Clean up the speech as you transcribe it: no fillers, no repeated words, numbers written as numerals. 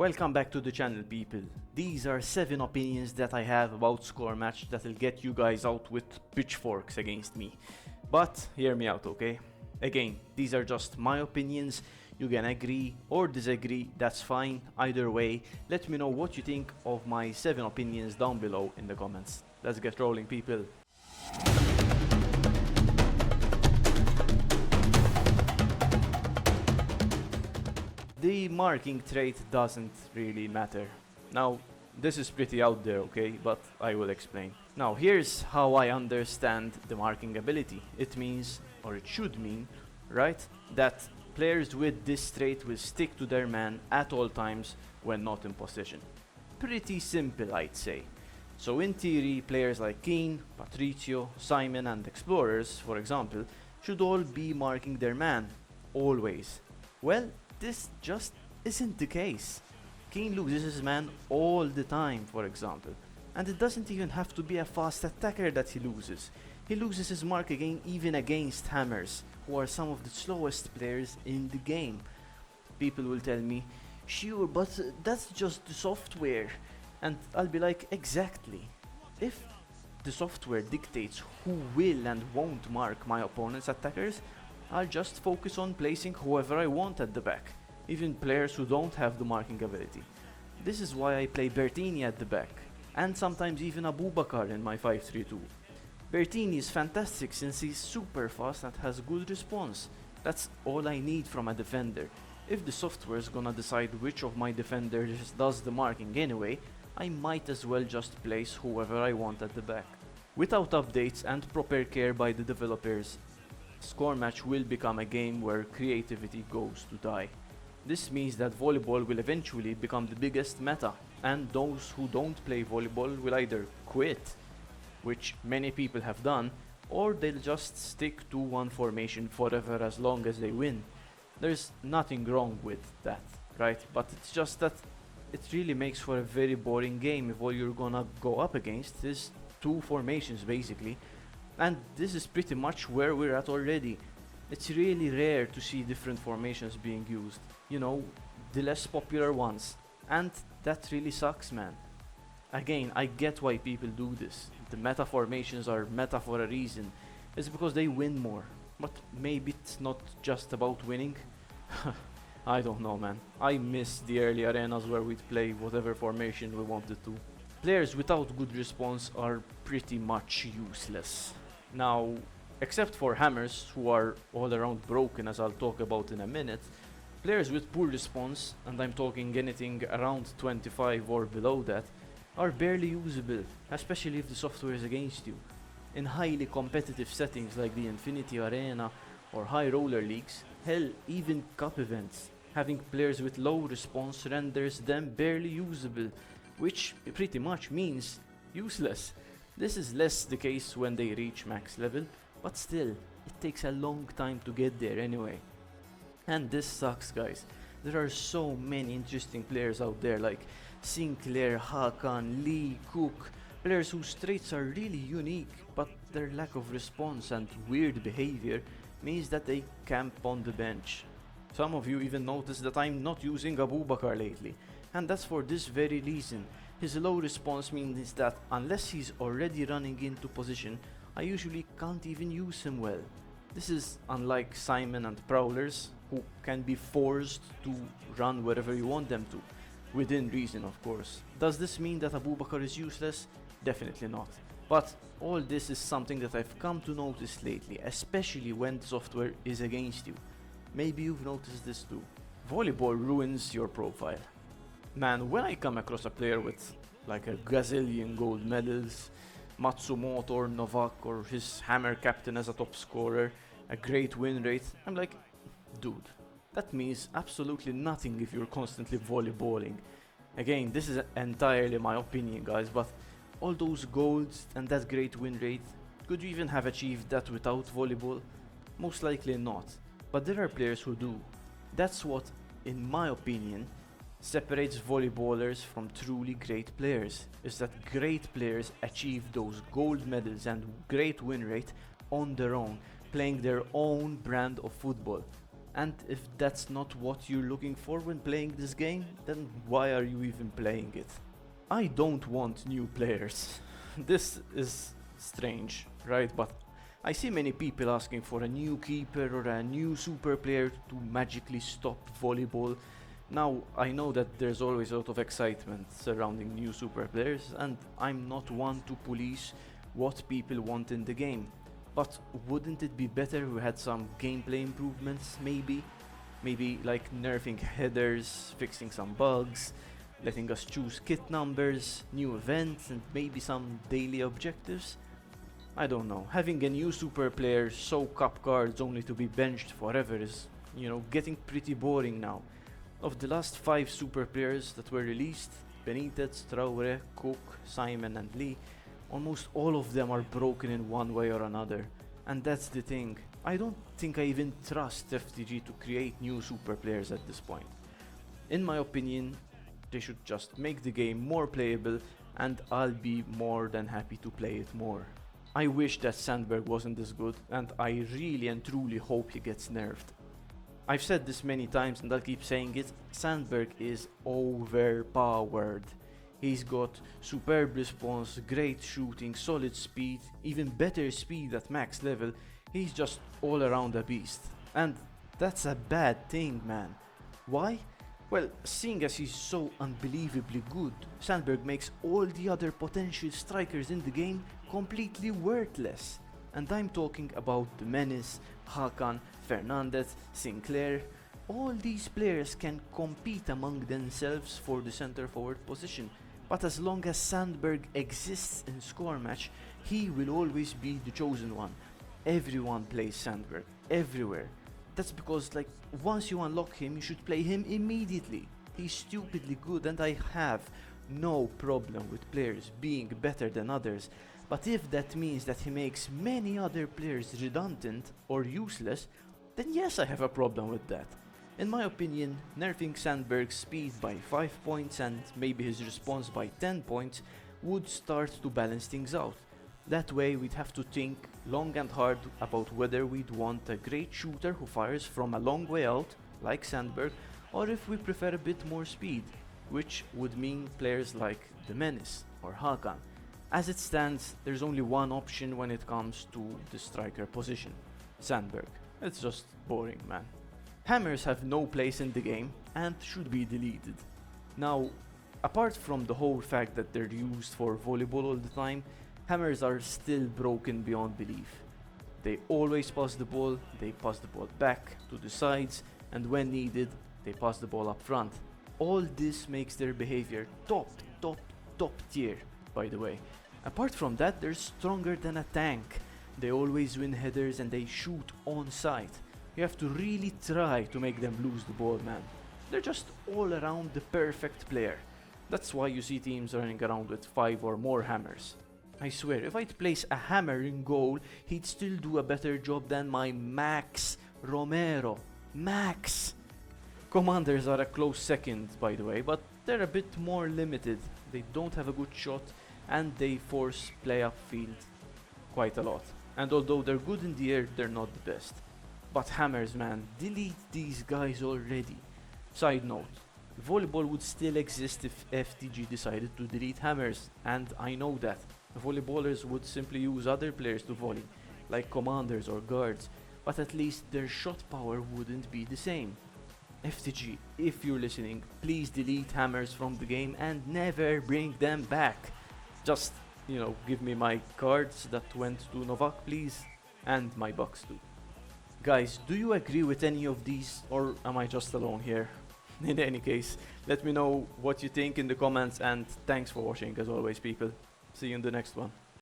Welcome back to the channel, people. These are 7 opinions that I have about score match that'll get you guys out with pitchforks against me. But hear me out, okay? Again, these are just my opinions. You can agree or disagree, that's fine. Either way, let me know what you think of my 7 opinions down below in the comments. Let's get rolling, people. The marking trait doesn't really matter. Now, this is pretty out there, okay, but I will explain. Now, here's how I understand the marking ability. It means, or it should mean, right, that players with this trait will stick to their man at all times when not in possession. Pretty simple, I'd say. So in theory, players like Keen, Patricio, Simon and Explorers, for example, should all be marking their man, always. Well, this just isn't the case. Keen loses his man all the time, for example. And it doesn't even have to be a fast attacker that he loses. He loses his mark even against hammers, who are some of the slowest players in the game. People will tell me, sure, but that's just the software. And I'll be like, exactly. If the software dictates who will and won't mark my opponent's attackers, I'll just focus on placing whoever I want at the back, even players who don't have the marking ability. This is why I play Bertini at the back, and sometimes even Abubakar in my 5-3-2. Bertini is fantastic since he's super fast and has good response. That's all I need from a defender. If the software is gonna decide which of my defenders does the marking anyway, I might as well just place whoever I want at the back. Without updates and proper care by the developers, score match will become a game where creativity goes to die. This means that volleyball will eventually become the biggest meta, and those who don't play volleyball will either quit, which many people have done, or they'll just stick to one formation forever as long as they win. There's nothing wrong with that, right? But it's just that it really makes for a very boring game if all you're gonna go up against is 2 formations basically. And this is pretty much where we're at already. It's really rare to see different formations being used. You know, the less popular ones. And that really sucks, man. Again, I get why people do this. The meta formations are meta for a reason. It's because they win more. But maybe it's not just about winning. I don't know, man. I miss the early arenas where we'd play whatever formation we wanted to. Players without good response are pretty much useless. Now, except for hammers, who are all around broken as I'll talk about in a minute, players with poor response, and I'm talking anything around 25 or below that, are barely usable, especially if the software is against you. In highly competitive settings like the Infinity Arena or high roller leagues, hell, even cup events, having players with low response renders them barely usable, which pretty much means useless. This is less the case when they reach max level, but still, it takes a long time to get there anyway. And this sucks, guys. There are so many interesting players out there like Sinclair, Hakan, Lee, Cook, players whose traits are really unique, but their lack of response and weird behavior means that they camp on the bench. Some of you even noticed that I'm not using Abubakar lately, and that's for this very reason. His low response means that unless he's already running into position, I usually can't even use him well. This is unlike Simon and Prowlers, who can be forced to run wherever you want them to, within reason of course. Does this mean that Abubakar is useless? Definitely not. But all this is something that I've come to notice lately, especially when the software is against you. Maybe you've noticed this too. Volleyball ruins your profile. Man, when I come across a player with like a gazillion gold medals, Matsumoto or Novak or his hammer captain as a top scorer, a great win rate, I'm like, dude, that means absolutely nothing if you're constantly volleyballing. Again, this is entirely my opinion, guys, but all those golds and that great win rate, could you even have achieved that without volleyball? Most likely not, but there are players who do. That's what, in my opinion, separates volleyballers from truly great players, is that great players achieve those gold medals and great win rate on their own, playing their own brand of football. And if that's not what you're looking for when playing this game, then why are you even playing it? I don't want new players. This is strange, right? But I see many people asking for a new keeper or a new super player to magically stop volleyball. Now, I know that there's always a lot of excitement surrounding new super players, and I'm not one to police what people want in the game. But wouldn't it be better if we had some gameplay improvements, maybe? Maybe like nerfing headers, fixing some bugs, letting us choose kit numbers, new events, and maybe some daily objectives? I don't know. Having a new super player soak up cards only to be benched forever is, getting pretty boring now. Of the last 5 super players that were released, Benitez, Traore, Cook, Simon and Lee, almost all of them are broken in one way or another. And that's the thing. I don't think I even trust FTG to create new super players at this point. In my opinion, they should just make the game more playable and I'll be more than happy to play it more. I wish that Sandberg wasn't this good and I really and truly hope he gets nerfed. I've said this many times and I'll keep saying it, Sandberg is overpowered. He's got superb response, great shooting, solid speed, even better speed at max level. He's just all around a beast. And that's a bad thing, man. Why? Well, seeing as he's so unbelievably good, Sandberg makes all the other potential strikers in the game completely worthless. And I'm talking about the Menace, Hakan, Fernandez, Sinclair. All these players can compete among themselves for the center forward position. But as long as Sandberg exists in score match, he will always be the chosen one. Everyone plays Sandberg, everywhere. That's because once you unlock him, you should play him immediately. He's stupidly good and I have no problem with players being better than others. But if that means that he makes many other players redundant or useless, then yes, I have a problem with that. In my opinion, nerfing Sandberg's speed by 5 points and maybe his response by 10 points would start to balance things out. That way we'd have to think long and hard about whether we'd want a great shooter who fires from a long way out, like Sandberg, or if we prefer a bit more speed, which would mean players like the Menace or Hakan. As it stands, there's only one option when it comes to the striker position, Sandberg. It's just boring, man. Hammers have no place in the game and should be deleted. Now, apart from the whole fact that they're used for volleyball all the time, hammers are still broken beyond belief. They always pass the ball back to the sides, and when needed, they pass the ball up front. All this makes their behavior top tier, by the way. Apart from that, they're stronger than a tank. They always win headers and they shoot on sight. You have to really try to make them lose the ball, man. They're just all around the perfect player. That's why you see teams running around with 5 or more hammers. I swear, if I'd place a hammer in goal, he'd still do a better job than my Max Romero. Max! Commanders are a close second, by the way, but they're a bit more limited. They don't have a good shot and they force play upfield quite a lot. And although they're good in the air, they're not the best. But hammers, man, delete these guys already. Side note, volleyball would still exist if FTG decided to delete hammers, and I know that. Volleyballers would simply use other players to volley, like commanders or guards, but at least their shot power wouldn't be the same. FTG, if you're listening, please delete hammers from the game and never bring them back. Just, give me my cards that went to Novak, please, and my bucks too. Guys, do you agree with any of these, or am I just alone here? In any case, let me know what you think in the comments, and thanks for watching as always, people. See you in the next one.